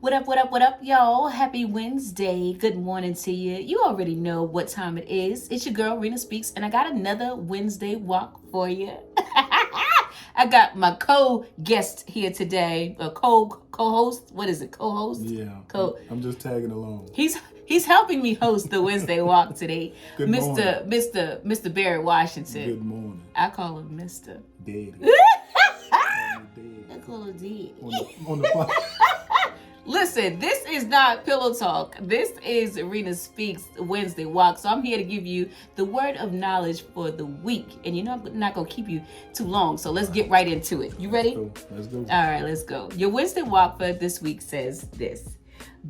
What up, y'all? Happy Wednesday. Good morning to you. You already know what time it is. It's your girl, Rena Speaks, and I got another Wednesday walk for you. I got my co-guest here today, a co-host. What is it? Co-host? Yeah. I'm just tagging along. He's helping me host the Wednesday walk today. Good morning. Mr. Barry Washington. Good morning. I call him Mr. Daddy. I call him Daddy. On the Listen, this is not Pillow Talk. This is Rena Speaks Wednesday Walk. So I'm here to give you the word of knowledge for the week. And you know I'm not going to keep you too long. So let's get right into it. You ready? Let's go. All right, let's go. Your Wednesday Walk for this week says this.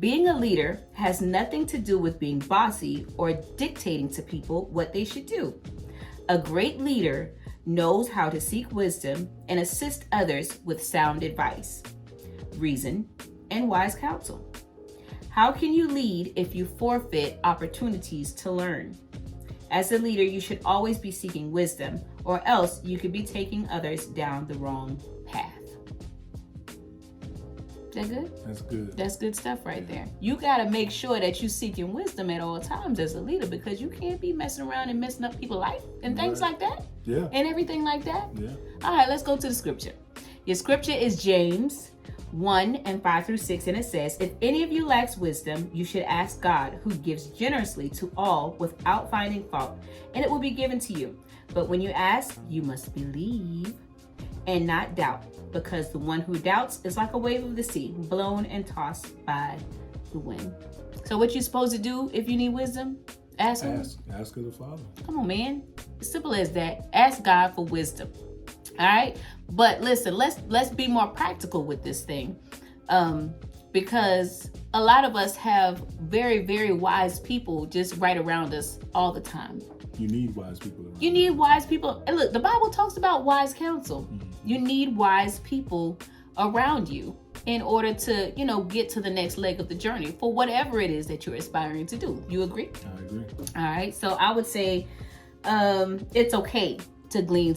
Being a leader has nothing to do with being bossy or dictating to people what they should do. A great leader knows how to seek wisdom and assist others with sound advice, reason, and wise counsel. How can you lead if you forfeit opportunities to learn? As a leader, you should always be seeking wisdom, or else you could be taking others down the wrong path. Is that good? That's good. That's good stuff right there. You got to make sure that you're seeking wisdom at all times as a leader, because you can't be messing around and messing up people's life and things like that. Yeah. And everything like that. Yeah. All right, let's go to the scripture. Your scripture is James 1:5-6, and it says, if any of you lacks wisdom, you should ask God, who gives generously to all without finding fault, and it will be given to you. But when you ask, you must believe and not doubt, because the one who doubts is like a wave of the sea, blown and tossed by the wind. So what you supposed to do if you need wisdom? Ask him. Ask of the Father. Come on, man. As simple as that. Ask God for wisdom. All right, but listen, let's be more practical with this thing, because a lot of us have very, very wise people just right around us all the time. You need wise people around. You need wise people. And look, the Bible talks about wise counsel. Mm-hmm. You need wise people around you in order to, get to the next leg of the journey for whatever it is that you're aspiring to do. You agree? I agree. All right, so I would say it's okay to glean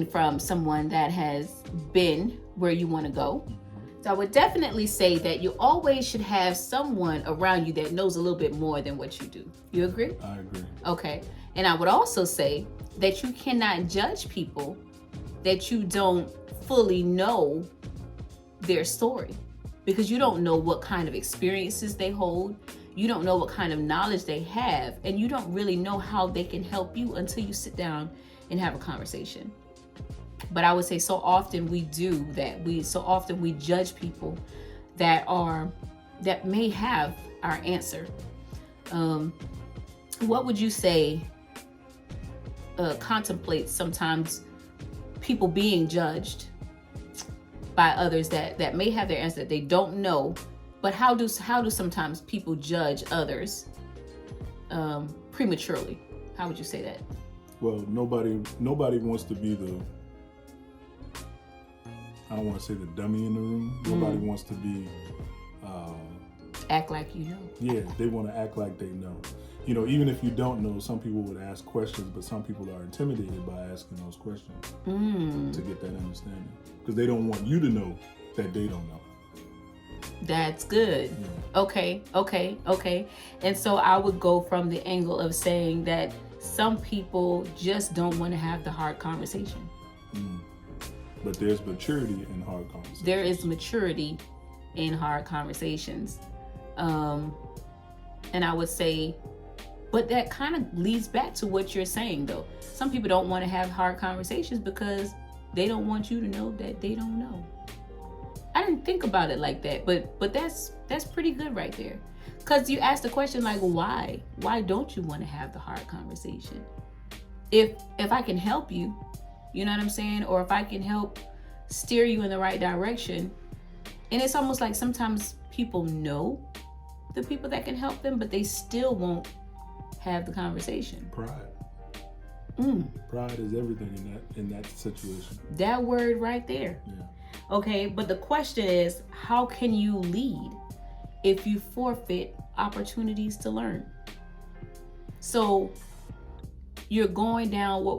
from someone that has been where you want to go. So I would definitely say that you always should have someone around you that knows a little bit more than what you do. You agree? I agree. Okay. And I would also say that you cannot judge people that you don't fully know their story, because you don't know what kind of experiences they hold. You don't know what kind of knowledge they have, and you don't really know how they can help you until you sit down and have a conversation. But I would say so often we do that. We judge people that may have our answer. What would you say contemplates sometimes people being judged by others that may have their answer that they don't know? But how do sometimes people judge others prematurely? How would you say that? Well, nobody wants to be I don't want to say the dummy in the room. Nobody wants to be act like you know. Yeah, they want to act like they know. Even if you don't know, some people would ask questions, but some people are intimidated by asking those questions to get that understanding, because they don't want you to know that they don't know. That's good. Yeah. Okay. And so I would go from the angle of saying that some people just don't want to have the hard conversation. But there's maturity in hard conversations. There is maturity in hard conversations. And I would say, but that kind of leads back to what you're saying, though. Some people don't want to have hard conversations because they don't want you to know that they don't know. I didn't think about it like that, but that's pretty good right there. Because you asked the question like, why? Why don't you want to have the hard conversation? If I can help you, you know what I'm saying? Or if I can help steer you in the right direction. And it's almost like sometimes people know the people that can help them, but they still won't have the conversation. Pride. Pride is everything in that situation. That word right there. Yeah. Okay, but the question is, how can you lead if you forfeit opportunities to learn? So you're going down what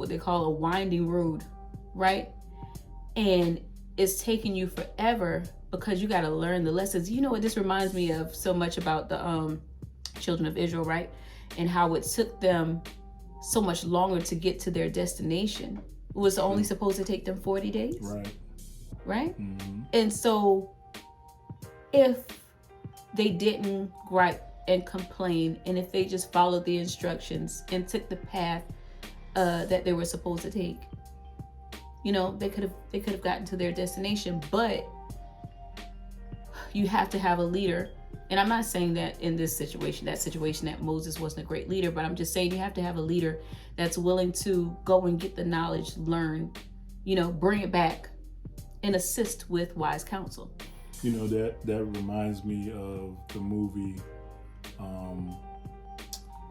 they call a winding road, right? And it's taking you forever because you got to learn the lessons. You know what this reminds me of so much about the children of Israel, right? And how it took them so much longer to get to their destination. It was only supposed to take them 40 days. Right? Mm-hmm. And so if they didn't gripe and complain, and if they just followed the instructions and took the path that they were supposed to take, you know, they could have gotten to their destination. But you have to have a leader. And I'm not saying that in this situation, that Moses wasn't a great leader, but I'm just saying you have to have a leader that's willing to go and get the knowledge, learn, you know, bring it back, and assist with wise counsel. You know, that reminds me of the movie,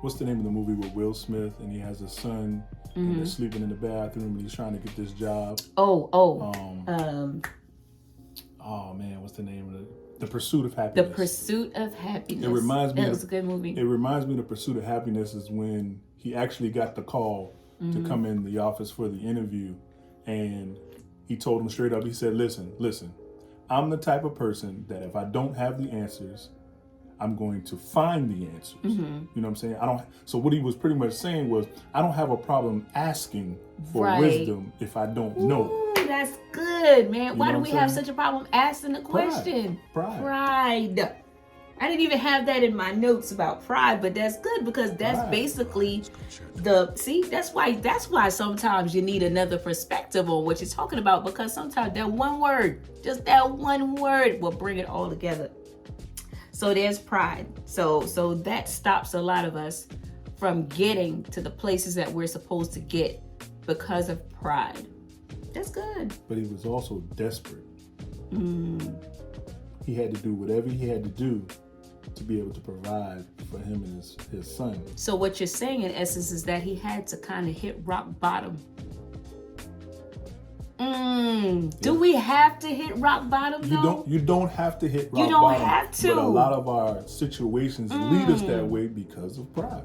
what's the name of the movie with Will Smith, and he has a son, and they're sleeping in the bathroom, and he's trying to get this job. Oh man, what's the name of it? The Pursuit of Happiness. The Pursuit of Happiness. It reminds me. That was a good movie. It reminds me of The Pursuit of Happiness is when he actually got the call to come in the office for the interview, and he told him straight up. He said, "Listen, I'm the type of person that if I don't have the answers, I'm going to find the answers." You know what I'm saying? So what he was pretty much saying was, I don't have a problem asking for wisdom if I don't know. Ooh, that's good, man. Why do we have such a problem asking the question? Pride. I didn't even have that in my notes about pride, but that's good because that's basically that's why sometimes you need another perspective on what you're talking about, because sometimes that one word will bring it all together. So there's pride. So that stops a lot of us from getting to the places that we're supposed to get because of pride. That's good. But he was also desperate. He had to do whatever he had to do to be able to provide for him and his son. So what you're saying in essence is that he had to kind of hit rock bottom. Do we have to hit rock bottom though? You don't have to hit rock bottom. You don't have to. But a lot of our situations lead us that way because of pride.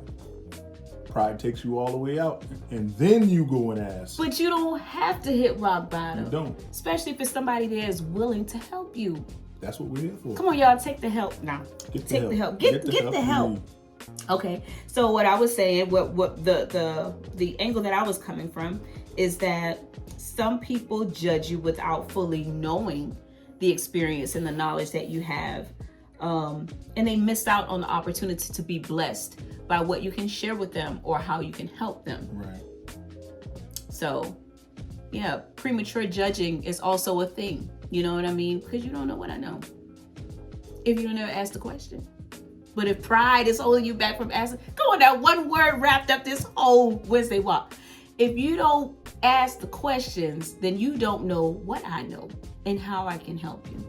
Pride takes you all the way out, and then you go and ask. But you don't have to hit rock bottom. You don't. Especially if it's somebody there is willing to help you. That's what we're here for. Come on, y'all, take the help now. Take the help. Get the help. Okay. So what I was saying, what the angle that I was coming from is that some people judge you without fully knowing the experience and the knowledge that you have. And they miss out on the opportunity to be blessed by what you can share with them or how you can help them. Right. So, yeah, premature judging is also a thing. You know what I mean? Because you don't know what I know if you don't ever ask the question. But if pride is holding you back from asking, come on, that one word wrapped up this whole Wednesday walk. If you don't ask the questions, then you don't know what I know and how I can help you.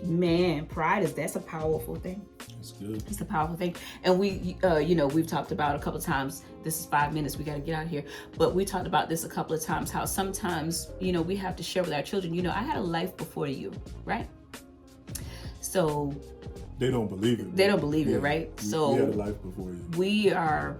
Man, that's a powerful thing. That's good. It's a powerful thing. And we've talked about a couple of times, this is 5 minutes, we got to get out of here. But we talked about this a couple of times, how sometimes, we have to share with our children, I had a life before you, right? So they don't believe it. They don't believe it, right? So we had a life before you. We are,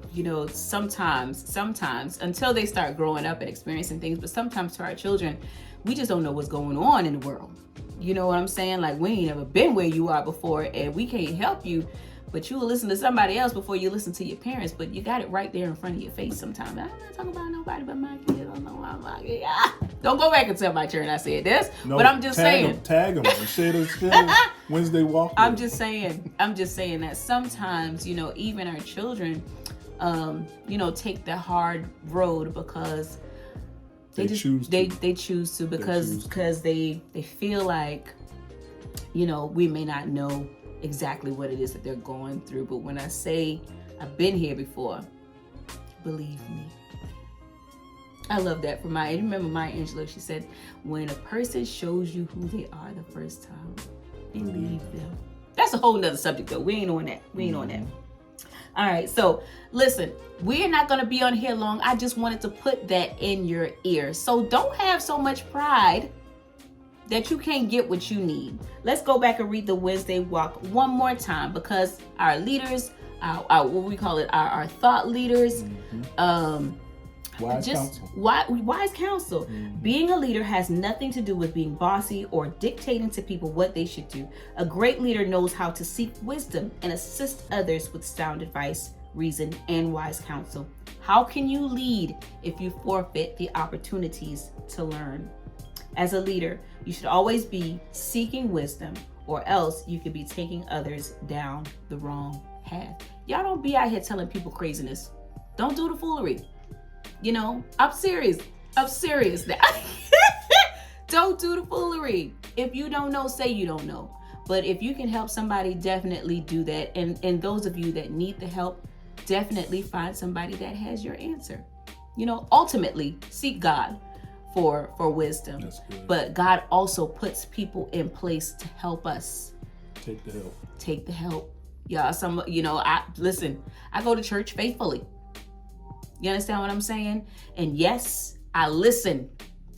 sometimes until they start growing up and experiencing things, but sometimes to our children, we just don't know what's going on in the world. You know what I'm saying? Like, we ain't never been where you are before, and we can't help you, but you will listen to somebody else before you listen to your parents, but you got it right there in front of your face sometimes. I'm not talking about nobody but my kid. I don't know why my kid. Don't go back and tell my children I said this, but I'm just saying. Tag them and share this Wednesday walk. I'm just saying that sometimes, even our children, take the hard road because they choose to because they feel like, we may not know exactly what it is that they're going through. But when I say I've been here before, believe me. I love that for Maya. Remember Maya Angelou, she said, when a person shows you who they are the first time, believe them. That's a whole nother subject though. We ain't on that. All right, so listen, we're not going to be on here long. I just wanted to put that in your ear. So don't have so much pride that you can't get what you need. Let's go back and read the Wednesday walk one more time, because our leaders, our what we call it, our thought leaders, Wise counsel. Wise counsel. Being a leader has nothing to do with being bossy or dictating to people what they should do. A great leader knows how to seek wisdom and assist others with sound advice, reason, and wise counsel. How can you lead if you forfeit the opportunities to learn? As a leader, you should always be seeking wisdom, or else you could be taking others down the wrong path. Y'all don't be out here telling people craziness. Don't do the foolery. You know, I'm serious now. Don't do the foolery. If you don't know, say you don't know. But if you can help somebody, definitely do that. And those of you that need the help, definitely find somebody that has your answer. You know, ultimately, seek God for wisdom. That's good. But God also puts people in place to help us. Take the help. Take the help. Yeah, I go to church faithfully. You understand what I'm saying? And yes, I listen.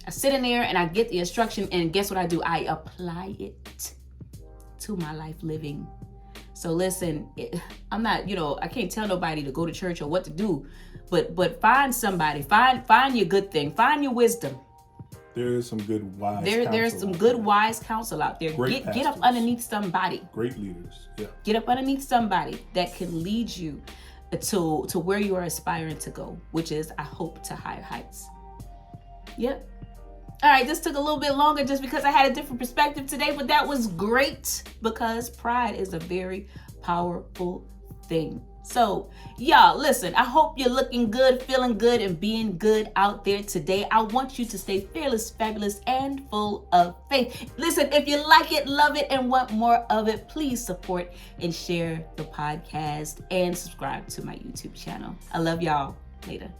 I sit in there and I get the instruction, and guess what I do? I apply it to my life living. So listen, I'm not, I can't tell nobody to go to church or what to do, but find somebody, find your good thing, find your wisdom. There is some good wise There's some good wise counsel out there. Get up underneath somebody. Great leaders. Yeah. Get up underneath somebody that can lead you to where you are aspiring to go, which is, I hope, to higher heights. Yep. All right, this took a little bit longer just because I had a different perspective today, but that was great because pride is a very powerful thing. So, y'all, listen, I hope you're looking good, feeling good, and being good out there today. I want you to stay fearless, fabulous, and full of faith. Listen, if you like it, love it, and want more of it, please support and share the podcast and subscribe to my YouTube channel. I love y'all. Later.